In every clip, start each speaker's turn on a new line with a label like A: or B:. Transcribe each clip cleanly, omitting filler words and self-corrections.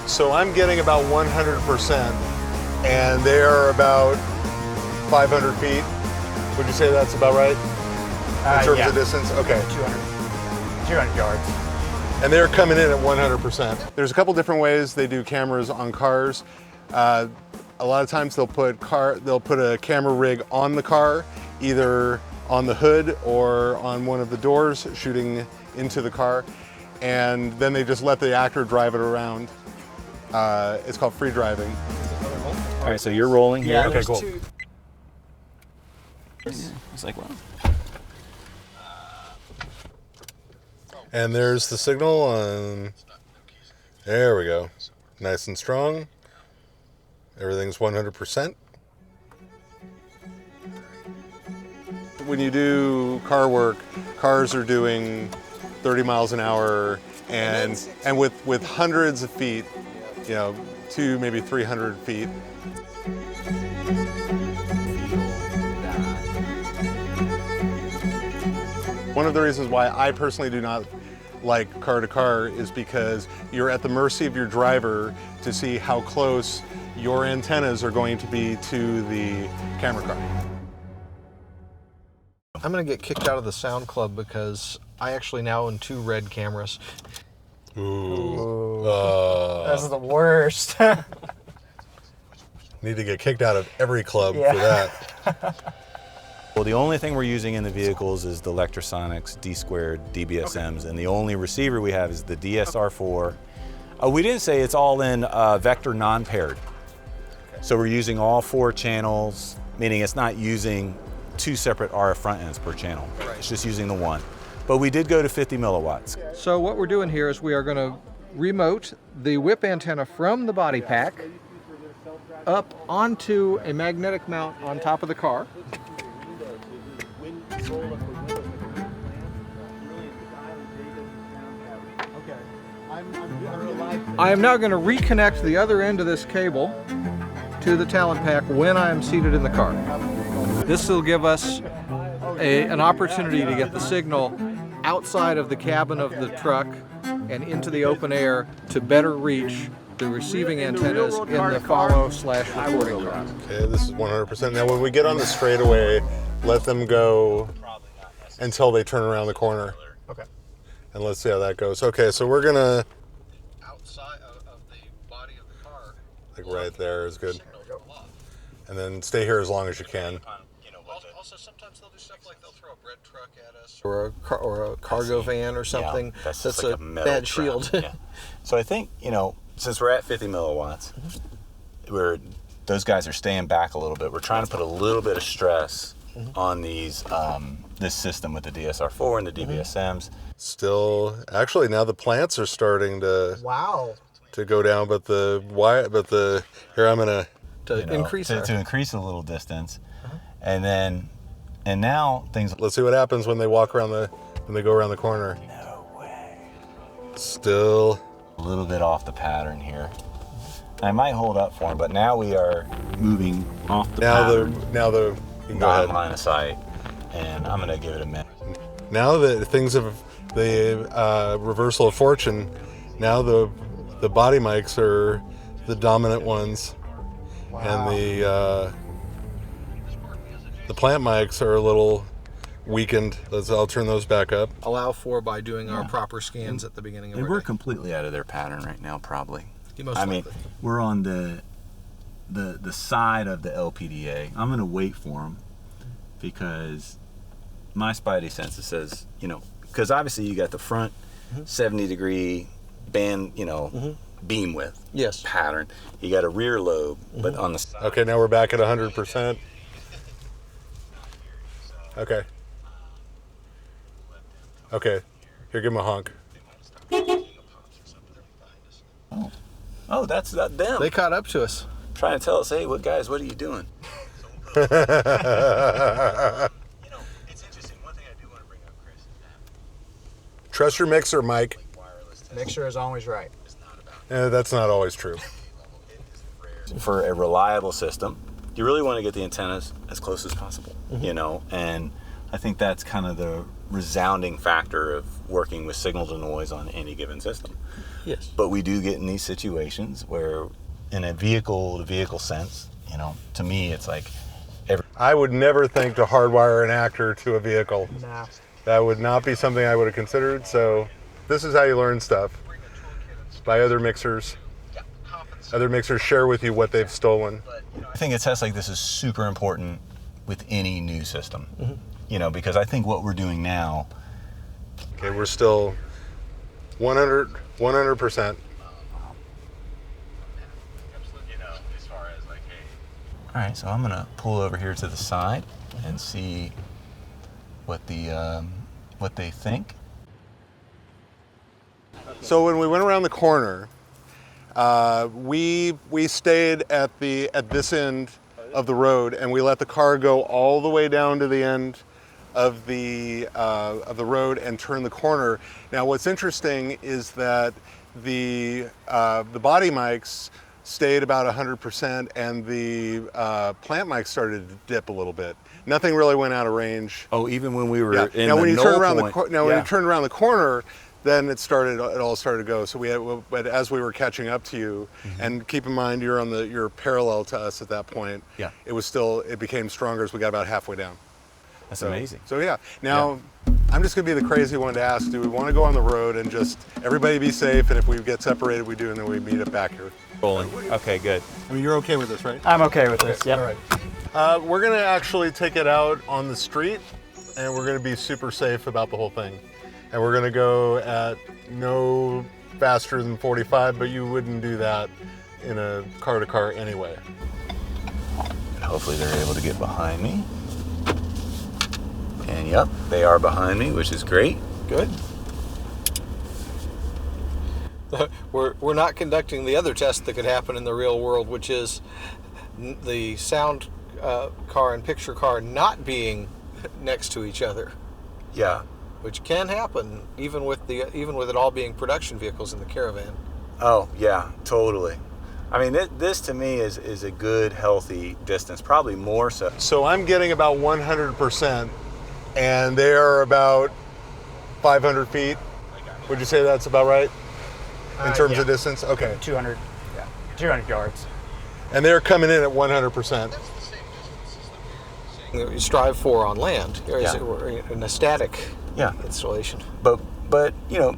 A: So I'm getting about 100%, and they are about 500 feet. Would you say that's about right? In terms of distance? Okay.
B: 200 yards.
A: And they're coming in at 100%. There's a couple different ways they do cameras on cars. A lot of times they'll put a camera rig on the car, either on the hood or on one of the doors shooting into the car, and then they just let the actor drive it around. It's called free driving.
C: All right, so you're rolling here.
B: Yeah,
A: Okay, cool.
C: It's like, well.
A: And there's the signal on, there we go. Nice and strong. Everything's 100%. When you do car work, cars are doing 30 miles an hour, and with hundreds of feet, you know, 200, maybe 300 feet. One of the reasons why I personally do not like car to car is because you're at the mercy of your driver to see how close your antennas are going to be to the camera car.
D: I'm gonna get kicked out of the sound club because I actually now own 2 Red cameras.
A: Ooh.
B: That's the worst.
A: Need to get kicked out of every club for that.
C: Well, the only thing we're using in the vehicles is the Lectrosonics D2 DBSMs, and the only receiver we have is the DSR4. We didn't say it's all in vector non-paired. So we're using all 4 channels, meaning it's not using 2 separate RF front ends per channel. Right. It's just using the one. But we did go to 50 milliwatts.
D: So what we're doing here is we are going to remote the whip antenna from the body pack up onto a magnetic mount on top of the car. I am now going to reconnect the other end of this cable to the talent pack when I am seated in the car. This will give us an opportunity to get the signal outside of the cabin of the truck and into the open air to better reach the receiving antennas in the follow/recording car.
A: Okay, this is 100%. Now when we get on the straightaway, let them go until they turn around the corner.
D: Okay.
A: And let's see how that goes. Okay, so we're gonna,
D: Outside of the body of the car.
A: like right there is good. And then stay here as long as you can.
D: Also, sometimes they'll do stuff like they'll throw a bread truck at us, or a cargo van or something.
C: Yeah, that's
D: that's
C: like
D: a
C: a metal
D: bad
C: trap.
D: shield.
C: Yeah. So I think, you know, since we're at 50 milliwatts, those guys are staying back a little bit. We're trying to put a little bit of stress on these this system with the DSR4 and the DBSMs.
A: Still, actually now the plants are starting to go down, but here I'm gonna
D: Increase
C: increase a little distance, and now things.
A: Let's see what happens when they walk around when they go around the corner.
C: No way.
A: Still
C: A little bit off the pattern here. I might hold up for him, but now we are moving off the pattern.
A: you can go
C: Not
A: ahead.
C: line of sight, and I'm gonna give it a minute.
A: Now that things have the reversal of fortune, now the body mics are the dominant ones, and the plant mics are a little weakened. I'll turn those back up.
D: Allow for by doing our proper scans at the beginning of
C: And
D: our
C: we're
D: day.
C: completely out of their pattern right now, probably.
D: Most
C: I mean,
D: likely.
C: we're on the side of the LPDA. I'm gonna wait for them because my spidey sense says, you know, because obviously you got the front 70-degree band, you know, beam width pattern. You got a rear lobe, but on the side.
A: Okay, now we're back at 100%. Okay. Okay, here, give him a honk.
C: Oh, that's not them.
D: They caught up to us.
C: Trying to tell us, hey, what guys, what are you doing?
E: You know, it's interesting. One thing I do want to bring up, Chris, is that
A: Trust your mixer, Mike.
B: Mixer is always right.
A: That's not always true.
C: For a reliable system, you really want to get the antennas as close as possible, you know, and I think that's kind of the resounding factor of working with signal to noise on any given system.
D: Yes.
C: But we do get in these situations where, in a vehicle-to-vehicle sense, you know, to me, it's like
A: I would never think to hardwire an actor to a vehicle.
B: Nah.
A: That would not be something I would have considered. So this is how you learn stuff, by other mixers. Other mixers share with you what they've stolen.
C: I think a test like this is super important with any new system. You know, because I think what we're doing now.
A: Okay, we're still 100%.
C: All right, so I'm gonna pull over here to the side and see what they think.
A: So when we went around the corner, we stayed at this end of the road, and we let the car go all the way down to the end of the road and turn the corner. Now, what's interesting is that the body mics stayed about 100%, and the plant mics started to dip a little bit. Nothing really went out of range.
C: Oh, even when we were in
A: now,
C: the
A: when you
C: null
A: turn around
C: point,
A: when you turn around the corner, then it all started to go. So but as we were catching up to you, and keep in mind you're parallel to us at that point.
C: Yeah.
A: It became stronger as we got about halfway down.
C: That's amazing.
A: So yeah. Now, I'm just gonna be the crazy one to ask, do we want to go on the road and just everybody be safe, and if we get separated, we do, and then we meet up back here?
C: Rolling. Okay, good.
A: I mean, you're okay with this, right?
B: I'm okay with this. Yep.
A: All right. We're gonna actually take it out on the street, and we're gonna be super safe about the whole thing. And we're gonna go at no faster than 45, but you wouldn't do that in a car-to-car anyway.
C: And hopefully they're able to get behind me. And yep, they are behind me, which is great.
D: Good. We're not conducting the other test that could happen in the real world, which is the sound car and picture car not being next to each other.
C: Yeah.
D: Which can happen even with it all being production vehicles in the Caravan.
C: Oh yeah, totally. I mean, this to me is a good, healthy distance, probably more so.
A: So I'm getting about 100%, and they are about 500 feet. Would you say that's about right? In terms
B: yeah.
A: of distance? Okay.
B: 200 yards.
A: And they're coming in at 100%.
D: You strive for on land, in a static
C: Yeah.
D: installation.
C: But you know,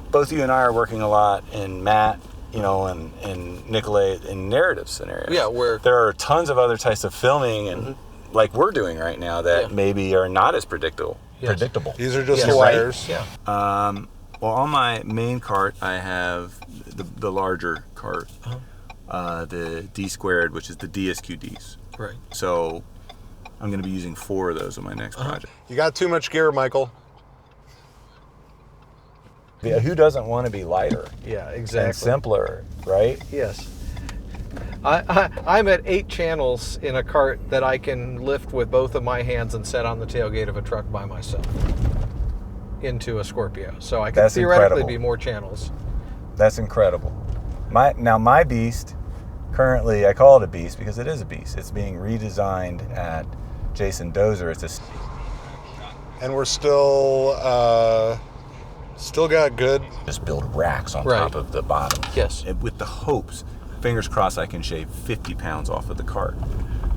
C: both you and I are working a lot, and Matt, you know, and Nicolay in narrative scenarios.
D: Yeah, where
C: there are tons of other types of filming and like we're doing right now that maybe are not as predictable.
A: These are just the wires.
D: Yeah.
C: Well, on my main cart, I have the larger cart, the D squared, which is the DSQDs.
D: Right.
C: So I'm going to be using 4 of those on my next project.
A: You got too much gear, Michael.
C: Yeah, who doesn't want to be lighter?
D: Yeah, exactly.
C: And simpler, right?
D: Yes. I'm at 8 channels in a cart that I can lift with both of my hands and set on the tailgate of a truck by myself into a Scorpio. So I can theoretically be more channels.
C: That's incredible. My beast, currently I call it a beast because it is a beast. It's being redesigned at Jason Dozer.
A: And we're still got good.
C: Just build racks on top of the bottom.
D: Yes.
C: With the hopes, fingers crossed, I can shave 50 pounds off of the cart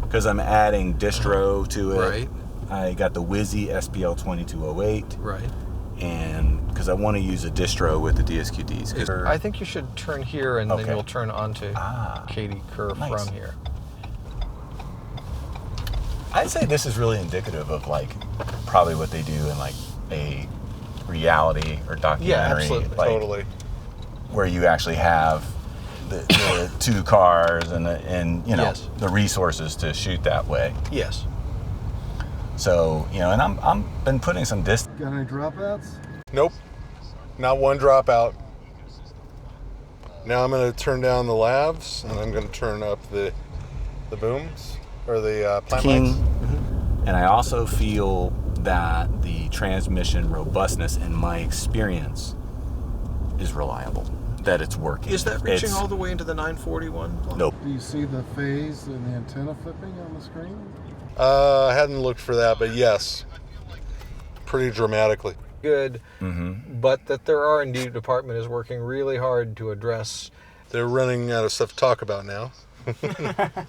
C: because I'm adding distro to it.
D: Right.
C: I got the Wizzy SPL 2208.
D: Right.
C: And because I want to use a distro with the DSQDs.
D: I think you should turn here and then you'll turn onto Katie Kerr from here.
C: I'd say this is really indicative of like probably what they do in like a reality or documentary.
D: Yeah, absolutely.
C: Like,
A: totally.
C: Where you actually have the 2 cars and you know the resources to shoot that way.
D: Yes.
C: So, you know, and I'm been putting some distance.
F: Got any dropouts?
A: Nope. Not one dropout. Now I'm going to turn down the lavs, and I'm going to turn up the booms, or the plant mics.
C: And I also feel that the transmission robustness in my experience is reliable, that it's working.
D: Is that reaching all the way into the 941?
C: Nope.
F: Do you see the phase and the antenna flipping on the screen?
A: I hadn't looked for that, but yes. pretty dramatically.
D: Good, but that their R&D department is working really hard to address.
A: They're running out of stuff to talk about now.
C: I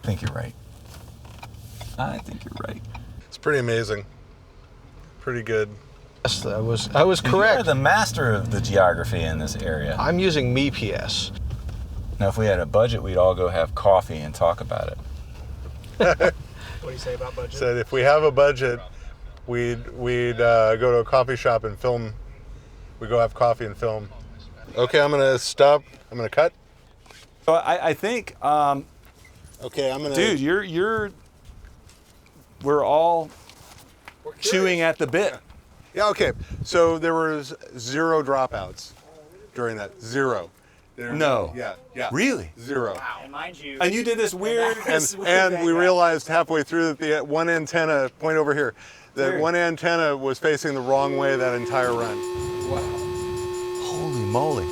C: think you're right. I think you're right.
A: It's pretty amazing. Pretty good.
D: Yes, I was
C: You're
D: correct.
C: the master of the geography in this area.
D: I'm using MePS.
C: Now, if we had a budget, we'd all go have coffee and talk about it.
B: What do you say about budget?
A: Said if we have a budget, we'd go to a coffee shop and film. We go have coffee and film. Okay, I'm gonna stop. I'm gonna cut.
C: So I think,
A: Okay, I'm gonna.
C: dude, we're all chewing at the bit.
A: Yeah. Okay. So there was 0 dropouts during that. 0.
C: No.
A: Yeah. Yeah.
C: Really?
A: 0.
B: And mind you,
C: And you did this weird.
A: And we realized halfway through that the one antenna, point over here, that one antenna was facing the wrong way that entire run.
C: Holy moly.